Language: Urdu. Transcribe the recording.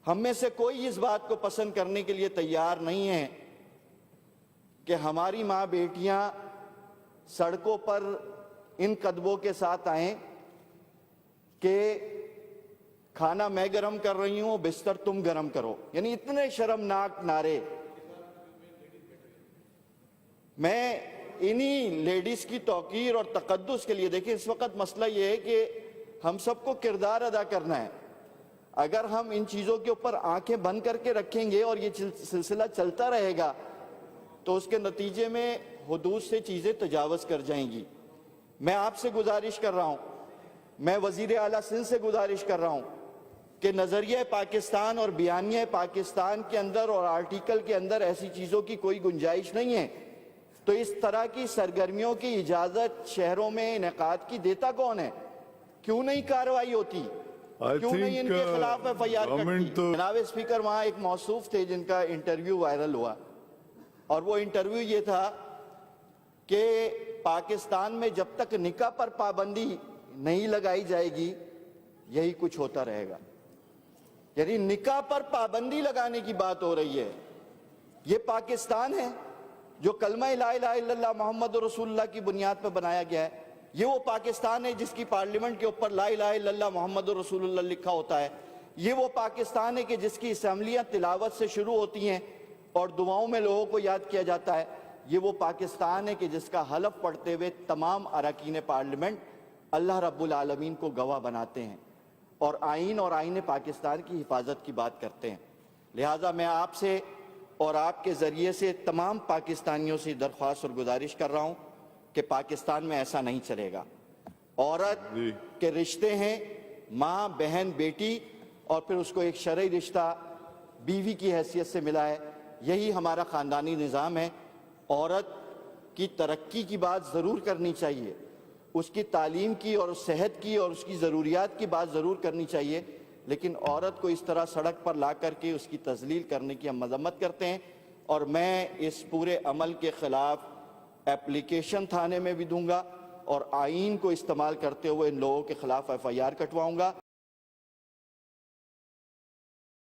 ہم میں سے کوئی اس بات کو پسند کرنے کے لیے تیار نہیں ہے کہ ہماری ماں بیٹیاں سڑکوں پر ان قدموں کے ساتھ آئیں کہ کھانا میں گرم کر رہی ہوں، بستر تم گرم کرو. یعنی اتنے شرمناک نعرے. میں انہی لیڈیز کی توقیر اور تقدس کے لیے، دیکھیں اس وقت مسئلہ یہ ہے کہ ہم سب کو کردار ادا کرنا ہے. اگر ہم ان چیزوں کے اوپر آنکھیں بند کر کے رکھیں گے اور یہ سلسلہ چلتا رہے گا تو اس کے نتیجے میں حدود سے چیزیں تجاوز کر جائیں گی. میں آپ سے گزارش کر رہا ہوں، میں وزیر اعلیٰ سندھ سے گزارش کر رہا ہوں کہ نظریہ پاکستان اور بیانیہ پاکستان کے اندر اور آرٹیکل کے اندر ایسی چیزوں کی کوئی گنجائش نہیں ہے. تو اس طرح کی سرگرمیوں کی اجازت شہروں میں انعقاد کی دیتا کون ہے؟ کیوں نہیں کارروائی ہوتی؟ کیوں نہیں ان کے خلاف ایف آئی آر کٹتی؟ جناب اسپیکر، وہاں ایک موصوف تھے جن کا انٹرویو وائرل ہوا، اور وہ انٹرویو یہ تھا کہ پاکستان میں جب تک نکاح پر پابندی نہیں لگائی جائے گی یہی کچھ ہوتا رہے گا. یعنی نکاح پر پابندی لگانے کی بات ہو رہی ہے. یہ پاکستان ہے جو کلمہ لا الہ الا اللہ محمد رسول اللہ کی بنیاد پر بنایا گیا ہے. یہ وہ پاکستان ہے جس کی پارلیمنٹ کے اوپر لا الہ الا اللہ محمد رسول اللہ لکھا ہوتا ہے. یہ وہ پاکستان ہے کہ جس کی اسمبلیاں تلاوت سے شروع ہوتی ہیں اور دعاؤں میں لوگوں کو یاد کیا جاتا ہے. یہ وہ پاکستان ہے کہ جس کا حلف پڑھتے ہوئے تمام اراکین پارلیمنٹ اللہ رب العالمین کو گواہ بناتے ہیں اور آئین پاکستان کی حفاظت کی بات کرتے ہیں. لہٰذا میں آپ سے اور آپ کے ذریعے سے تمام پاکستانیوں سے درخواست اور گزارش کر رہا ہوں کہ پاکستان میں ایسا نہیں چلے گا. عورت کے رشتے ہیں ماں، بہن، بیٹی، اور پھر اس کو ایک شرعی رشتہ بیوی کی حیثیت سے ملا ہے. یہی ہمارا خاندانی نظام ہے. عورت کی ترقی کی بات ضرور کرنی چاہیے، اس کی تعلیم کی اور صحت کی اور اس کی ضروریات کی بات ضرور کرنی چاہیے، لیکن عورت کو اس طرح سڑک پر لا کر کے اس کی تذلیل کرنے کی ہم مذمت کرتے ہیں. اور میں اس پورے عمل کے خلاف اپلیکیشن تھانے میں بھی دوں گا اور آئین کو استعمال کرتے ہوئے ان لوگوں کے خلاف ایف آئی آر کٹواؤں گا.